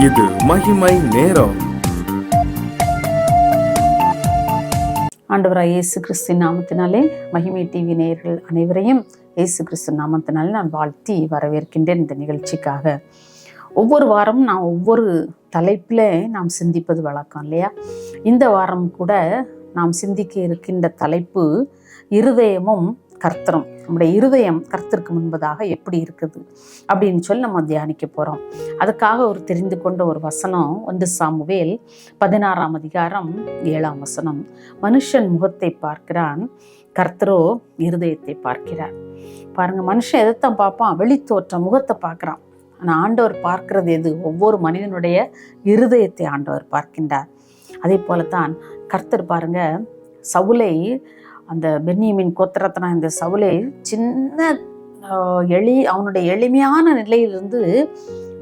இது மகிமை நேரம். ஆண்டவராய் இயேசு கிறிஸ்து நாமத்தினாலே மகிமை டிவி நேயர்கள் அனைவரையும் இயேசு கிறிஸ்து நாமத்தினாலே நான் வாழ்த்தி வரவேற்கின்றேன். இந்த நிகழ்ச்சிக்காக ஒவ்வொரு வாரமும் நான் ஒவ்வொரு தலைப்பில் நாம் சிந்திப்பது வழக்கம் இல்லையா? இந்த வாரம் கூட நாம் சிந்திக்க இருக்கின்ற தலைப்பு இருதயமும் கர்த்தரும். நம்முடைய இருதயம் கர்த்தருக்கு முன்பதாக எப்படி இருக்குது அப்படின்னு சொல்லி நம்ம தியானிக்க போகிறோம். அதுக்காக ஒரு தெரிந்து கொண்ட ஒரு வசனம் 1 சாமுவேல் 16ஆம் அதிகாரம் 7ஆம் வசனம். மனுஷன் முகத்தை பார்க்கிறான், கர்த்தரோ இருதயத்தை பார்க்கிறார். பாருங்க, மனுஷன் எதைத்தான் பார்ப்பான்? வெளித்தோற்றம், முகத்தை பார்க்குறான். ஆனால் ஆண்டவர் பார்க்கிறது எது? ஒவ்வொரு மனிதனுடைய இருதயத்தை ஆண்டவர் பார்க்கின்றார். அதே போலத்தான் கர்த்தர் பாருங்க, சவுலை, அந்த பென்யமீன் கோத்திரத்தினா இந்த சவுலை சின்ன அவனுடைய எளிமையான நிலையிலிருந்து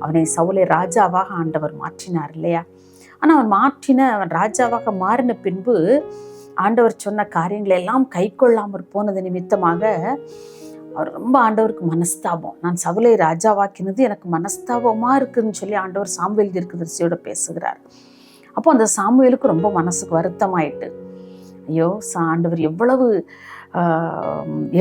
அவனை சவுலை ராஜாவாக ஆண்டவர் மாற்றினார் இல்லையா? ஆனால் அவன் ராஜாவாக மாறின பின்பு ஆண்டவர் சொன்ன காரியங்களை எல்லாம் கை கொள்ளாமற் போனது நிமித்தமாக அவர் ரொம்ப ஆண்டவருக்கு மனஸ்தாபம். நான் சவுலை ராஜாவாக்கினது எனக்கு மனஸ்தாபமா இருக்குன்னு சொல்லி ஆண்டவர் சாமுவேல் தீர்க்கதரிசியோட பேசுகிறார். அப்போ அந்த சாமுவேலுக்கு ரொம்ப மனசுக்கு வருத்தமாயிட்டு, ஐயோ ஆண்டவர் எவ்வளவு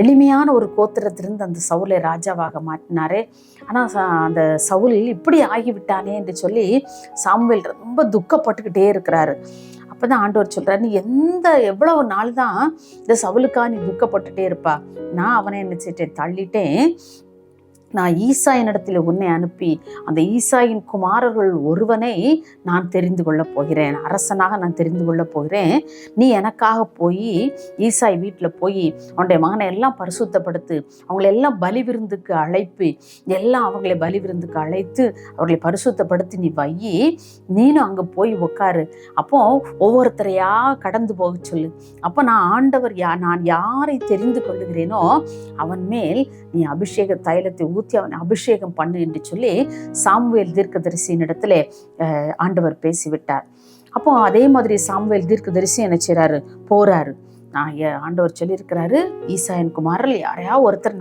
எளிமையான ஒரு கோத்திரத்திலிருந்து அந்த சவுலை ராஜாவாக மாற்றினாரே, ஆனால் அந்த சவுல் இப்படி ஆகிவிட்டானே என்று சொல்லி சாமுவேல் ரொம்ப துக்கப்பட்டுக்கிட்டே இருக்கிறாரு. அப்போதான் ஆண்டவர் சொல்றாரு, நீ எவ்வளவு நாள் தான் இந்த சவுலுக்கா நீ துக்கப்பட்டுட்டே இருப்பா? நான் அவனை என்ன செய்யிட்டேன், தள்ளிட்டேன். நான் ஈசாயினிடத்தில் உன்னை அனுப்பி அந்த ஈசாயின் குமாரர்கள் ஒருவனை நான் தெரிந்து கொள்ளப் போகிறேன், அரசனாக நான் தெரிந்து கொள்ளப் போகிறேன். நீ எனக்காக போய் ஈசாய் வீட்டில் போய் அவனுடைய மகனை எல்லாம் பரிசுத்தப்படுத்து, அவங்களை எல்லாம் பலி விருந்துக்கு அழைப்பு, அவங்களை பலி விருந்துக்கு அழைத்து அவர்களை பரிசுத்தப்படுத்தி நீ வை, நீனும் அங்கே போய் உட்காரு. அப்போ ஒவ்வொருத்தரையா கடந்து போக சொல்லு. அப்போ நான் ஆண்டவர் நான் யாரை தெரிந்து கொள்ளுகிறேனோ அவன் மேல் நீ அபிஷேக தைலத்தை ஊற்றி அவனை அபிஷேகம் பண்ணு என்று சொல்லி சாமுவேல் தீர்க்கதரிசியின் இடத்துல ஆண்டவர் பேசிவிட்டார். அப்போ அதே மாதிரி சாமுவேல் தீர்க்கதரிசி என்ன செய்றாரு, போறாரு. ஆண்டவர் சொல்லியிருக்கிறாரு, ஈசாயின் குமாரல் யாரையா ஒருத்தர்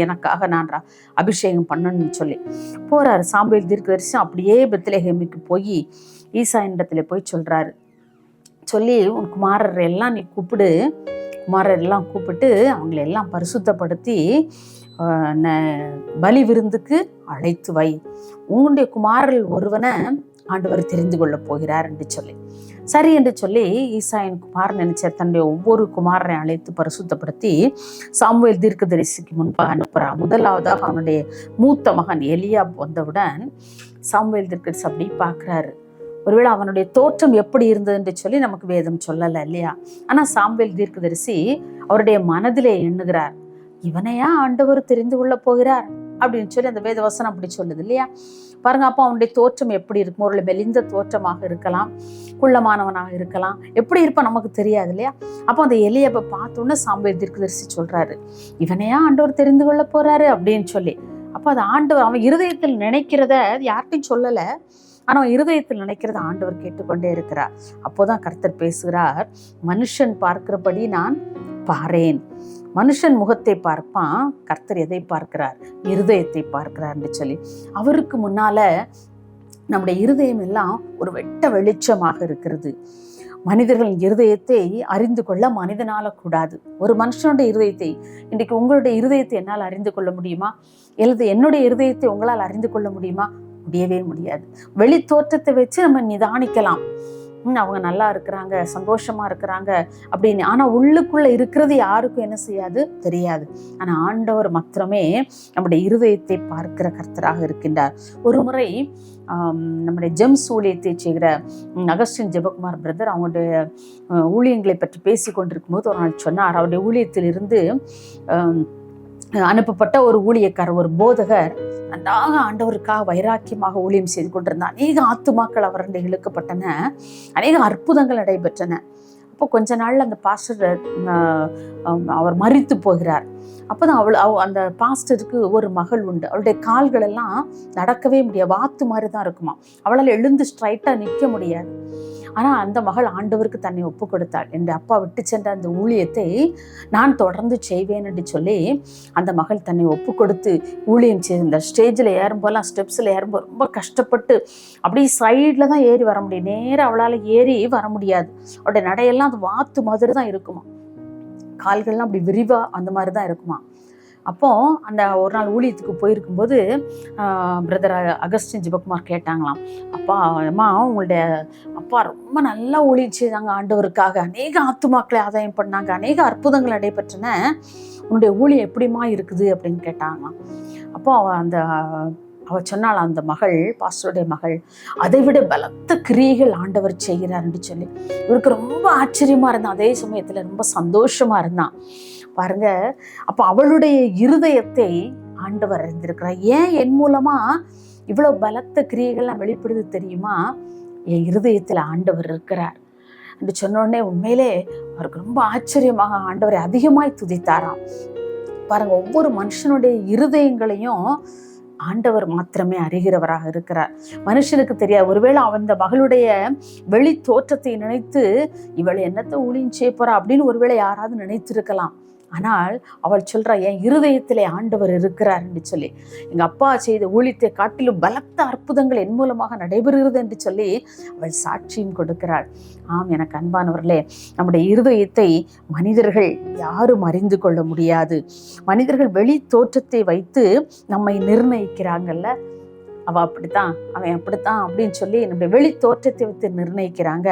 எனக்காக நான் அபிஷேகம் பண்ணணும்னு சொல்லி போறாரு. சாமுவேல் தீர்க்கதரிசி அப்படியே பெத்லெகேமுக்கு போய் ஈசாயின் இடத்துல போய் சொல்லி உன் குமாரர் எல்லாம் நீ கூப்பிடு, குமாரர் எல்லாம் கூப்பிட்டு அவங்களெல்லாம் பரிசுத்தப்படுத்தி பலி விருந்துக்கு அழைத்து வை, உங்களுடைய குமாரர்கள் ஒருவனை ஆண்டவர் தெரிந்து கொள்ள போகிறார் என்று சொல்லி, சரி என்று சொல்லி ஈசாயின் குமாரன் நினைச்சார், தன்னுடைய ஒவ்வொரு குமாரனை அழைத்து பரிசுத்தப்படுத்தி சாமுவேல் தீர்க்கதரிசிக்கு முன்பாக அனுப்புறார். முதலாவதாக அவனுடைய மூத்த மகன் எலியாப் வந்தவுடன் சாமுவேல் தீர்க்கதரிசி அப்படி பார்க்கிறாரு. ஒருவேளை அவனுடைய தோற்றம் எப்படி இருந்தது என்று சொல்லி நமக்கு வேதம் சொல்லலை இல்லையா? ஆனால் சாமுவேல் தீர்க்கதரிசி அவருடைய மனதிலே எண்ணுகிறார், இவனையா ஆண்டவர் தெரிந்து கொள்ள போகிறார் அப்படின்னு சொல்லி அந்த வேத வசனம் அப்படி சொல்லுது இல்லையா? பாருங்க, அப்போ அவனுடைய தோற்றம் எப்படி இருக்கும்? ஒரு மெலிந்த தோற்றமாக இருக்கலாம், குள்ளமானவனாக இருக்கலாம், எப்படி இருப்பான் நமக்கு தெரியாது இல்லையா? அப்போ அந்த எலியாபை பார்த்தோன்னே சாமுவேல் தீர்க்கதரிசி சொல்றாரு, இவனையா ஆண்டவர் தெரிந்து கொள்ள போறாரு அப்படின்னு சொல்லி. அப்போ அது ஆண்டவர் அவன் இருதயத்தில் நினைக்கிறத யார்கிட்டையும் சொல்லலை, ஆனால் இருதயத்தில் நினைக்கிறத ஆண்டவர் கேட்டுக்கொண்டே இருக்கிறார். அப்போதான் கர்த்தர் பேசுகிறார், மனுஷன் பார்க்கிறபடி நான் பாரேன். மனுஷன் முகத்தை பார்ப்பான், கர்த்தர் எதை பார்க்கிறார்? இருதயத்தை பார்க்கிறார்னு சொல்லி. அவருக்கு முன்னால நம்முடைய இருதயம் எல்லாம் ஒரு வெட்ட வெளிச்சமாக இருக்கிறது. மனிதர்களின் இருதயத்தை அறிந்து கொள்ள மனிதனால கூடாது. ஒரு மனுஷனுடைய இருதயத்தை, இன்றைக்கு உங்களுடைய இருதயத்தை என்னால் அறிந்து கொள்ள முடியுமா? அல்லது என்னுடைய இருதயத்தை உங்களால் அறிந்து கொள்ள முடியுமா? முடியவே முடியாது. வெளி தோற்றத்தை வச்சு நம்ம நிதானிக்கலாம், அவங்க நல்லா இருக்கிறாங்க, சந்தோஷமா இருக்கிறாங்க அப்படின்னு. ஆனா உள்ளுக்குள்ள இருக்கிறது யாருக்கும் என்ன செய்யாது, தெரியாது. ஆனா ஆண்டவர் மாத்திரமே நம்முடைய இருதயத்தை பார்க்கிற கர்த்தராக இருக்கின்றார். ஒரு முறை நம்முடைய ஜெம்ஸ் ஊழியத்தை செய்கிற அகஸ்டின் ஜெபகுமார் பிரதர் அவங்களுடைய ஊழியங்களை பற்றி பேசி கொண்டிருக்கும் போது ஒரு நாள் சொன்னார், அவருடைய ஊழியத்திலிருந்து அனுப்பப்பட்ட ஒரு ஊழியக்காரர், ஒரு போதகர் நன்றாக ஆண்டவருக்காக வைராக்கியமாக ஊழியம் செய்து கொண்டிருந்தார். அநேக ஆத்துமாக்கள் அவருடைய இழுக்கப்பட்டன, அநேக அற்புதங்கள் நடைபெற்றன. அப்போ கொஞ்ச நாள்ல அந்த பாஸ்டர் அவர் மரித்து போகிறார். அப்போதான் அந்த பாஸ்டருக்கு ஒரு மகள் உண்டு. அவளுடைய கால்கள் எல்லாம் நடக்கவே முடியாது, வாத்து மாதிரி தான் இருக்குமா. அவளால் எழுந்து ஸ்ட்ரைட்டா நிற்க முடியாது. ஆனால் அந்த மகள் ஆண்டவருக்கு தன்னை ஒப்பு கொடுத்தாள். என் அப்பா விட்டு சென்ற அந்த ஊழியத்தை நான் தொடர்ந்து செய்வேன் என்று சொல்லி அந்த மகள் தன்னை ஒப்பு கொடுத்து ஊழியம் செய்து இந்த ஸ்டேஜில் ஏறும்போதெல்லாம் ஸ்டெப்ஸில் ஏறும்போது ரொம்ப கஷ்டப்பட்டு அப்படியே சைடில் தான் ஏறி வர முடியும். நேராக அவளால் ஏறி வர முடியாது. அவளுடைய நடையெல்லாம் அது வாத்து மாதிரி தான் இருக்குமா, கால்கள்லாம் அப்படி விரிவாக அந்த மாதிரி தான் இருக்குமா. அப்போ அந்த ஒரு நாள் ஊழியத்துக்கு போயிருக்கும்போது பிரதர் அகஸ்டின் ஜெபக்குமார் கேட்டாங்களாம், அப்பா அம்மா உங்களுடைய அப்பா ரொம்ப நல்லா ஊழியம் செய்தாங்க ஆண்டவருக்காக, அநேக ஆத்துமாக்களை ஆதாயம் பண்ணாங்க, அநேக அற்புதங்கள் நடைபெற்றன, உன்னுடைய ஊழியம் எப்படிமா இருக்குது அப்படின்னு கேட்டாங்களாம். அப்போ அவள் சொன்னாள், அந்த மகள், பாஸ்டருடைய மகள், அதை விட பலத்த கிரியைகள் ஆண்டவர் செய்கிறார்ன்னு சொல்லி இவருக்கு ரொம்ப ஆச்சரியமா இருந்தான். அதே சமயத்தில் ரொம்ப சந்தோஷமா இருந்தான் பாருங்க. அப்போ அவளுடைய இருதயத்தை ஆண்டவர் அறிந்திருக்கிறார். ஏன் என் மூலமா இவ்வளவு பலத்த கிரியைகள்லாம் வெளிப்படுது தெரியுமா? என் இருதயத்தில் ஆண்டவர் இருக்கிறார் என்று சொன்னோடனே உண்மையிலே அவருக்கு ரொம்ப ஆச்சரியமாக ஆண்டவரை அதிகமாய் துதித்தாராம். பாருங்க, ஒவ்வொரு மனுஷனுடைய இருதயங்களையும் ஆண்டவர் மாத்திரமே அறிகிறவராக இருக்கிறார். மனுஷனுக்கு தெரியாது. ஒருவேளை அந்த மகளுடைய வெளி தோற்றத்தை நினைத்து இவளை என்னத்தை ஊழியம் செய்ய போறா அப்படின்னு ஒருவேளை யாராவது நினைத்திருக்கலாம். ஆனால் அவள் சொல்றா, என் இருதயத்திலே ஆண்டவர் இருக்கிறார் என்று சொல்லி, எங்க அப்பா செய்த ஊழியத்தை காட்டிலும் பலத்த அற்புதங்கள் என் மூலமாக நடைபெறுகிறது என்று சொல்லி அவள் சாட்சியும் கொடுக்கிறாள். ஆம், எனக்கு அன்பானவர்களே, நம்முடைய இருதயத்தை மனிதர்கள் யாரும் அறிந்து கொள்ள முடியாது. மனிதர்கள் வெளி தோற்றத்தை வைத்து நம்மை நிர்ணயிக்கிறாங்கல்ல, அவள் அப்படித்தான், அவன் அப்படித்தான் அப்படின்னு சொல்லி நம்முடைய வெளி தோற்றத்தை வைத்து நிர்ணயிக்கிறாங்க.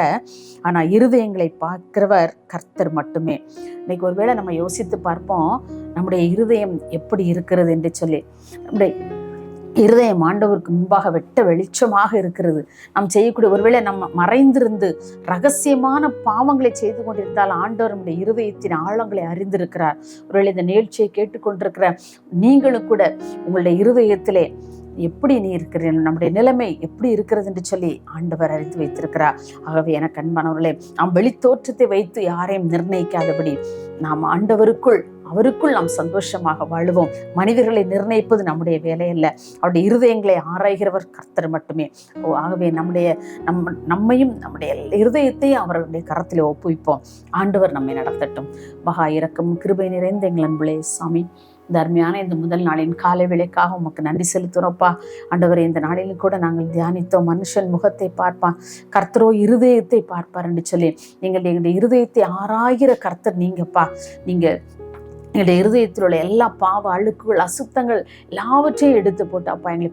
ஆனால் இருதயங்களை பார்க்கிறவர் கர்த்தர் மட்டுமே. இன்னைக்கு ஒருவேளை நம்ம யோசித்து பார்ப்போம், நம்முடைய இருதயம் எப்படி இருக்கிறது என்று சொல்லி. நம்முடைய இருதயம் ஆண்டவருக்கு முன்பாக வெட்ட வெளிச்சமாக இருக்கிறது. நாம் செய்யக்கூடிய, ஒருவேளை நம்ம மறைந்திருந்து ரகசியமான பாவங்களை செய்து கொண்டிருந்தால் ஆண்டவர் நம்முடைய இருதயத்தின் ஆழங்களை அறிந்திருக்கிறார். ஒருவேளை இந்த நிகழ்ச்சியை கேட்டுக்கொண்டிருக்கிற நீங்களும் கூட உங்களுடைய இருதயத்திலே எப்படி நீ இருக்கிறீர்கள், நம்முடைய நிலைமை எப்படி இருக்கிறது என்று சொல்லி ஆண்டவர் அறிந்து வைத்திருக்கிறார். ஆகவே எனக்கு அன்பானவர்களே, நாம் வெளித்தோற்றத்தை வைத்து யாரையும் நிர்ணயிக்காதபடி நாம் ஆண்டவருக்குள், அவருக்குள் நாம் சந்தோஷமாக வாழுவோம். மனிதர்களை நிர்ணயிப்பது நம்முடைய வேலையல்ல, அவருடைய இருதயங்களை ஆராய்கிறவர் கர்த்தர் மட்டுமே. ஆகவே நம்மையும் நம்முடைய இருதயத்தையும் அவருடைய கரத்தில் ஒப்புவிப்போம். ஆண்டவர் நம்மை நடத்தட்டும். மகா இரக்கம் கிருபை நிறைந்த எங்கள் அன்புலே சாமி, இந்த அருமையான இந்த முதல் நாளின் காலை வேளைக்காக உமக்கு நன்றி செலுத்துகிறோம்ப்பா. ஆண்டவரே, இந்த நாளிலும் கூட நாங்கள் தியானித்தோம், மனுஷன் முகத்தை பார்ப்பான், கர்த்தரோ இருதயத்தை பார்ப்பார் என்று சொல்லி. எங்களுடைய இருதயத்தை ஆராய்கிற கர்த்தர் நீங்கப்பா. நீங்கள் எங்களுடைய இருதயத்தில் உள்ள எல்லா பாவ அழுக்குகள், அசுத்தங்கள் எல்லாவற்றையும் எடுத்து போட்டு அப்பா எங்களை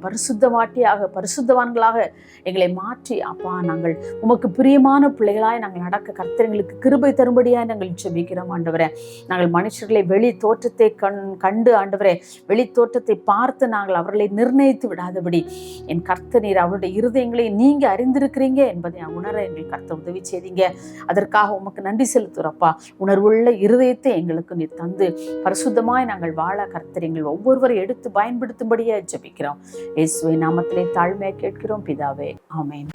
பரிசுத்தவான்களாக எங்களை மாற்றி அப்பா நாங்கள் உமக்கு பிரியமான பிள்ளைகளாய் நாங்கள் நடக்க கர்த்தர் எங்களுக்கு கிருபை தரும்படியாய் நாங்கள் ஜெபிக்கிறோம். ஆண்டவரே, நாங்கள் மனுஷர்களை வெளி தோற்றத்தை கண்டு ஆண்டவரே, வெளி தோற்றத்தை பார்த்து நாங்கள் அவர்களை நிர்ணயித்து விடாதபடி என் கர்த்தர் நீர் அவருடைய இருதயங்களை நீங்க அறிந்திருக்கிறீங்க என்பதை உணர எங்கள் கர்த்தர் உதவி செய்தீங்க. அதற்காக உமக்கு நன்றி செலுத்துகிறப்பா. உணர்வுள்ள இருதயத்தை எங்களுக்கு நீர் தந்து பரிசுத்தமாய் நாங்கள் வாழ கர்த்தர் எங்கள் ஒவ்வொருவரை எடுத்து பயன்படுத்தும்படியே ஜெபிக்கிறோம். இயேசுவின் நாமத்திலே தாழ்மையாக கேட்கிறோம் பிதாவே, ஆமென்.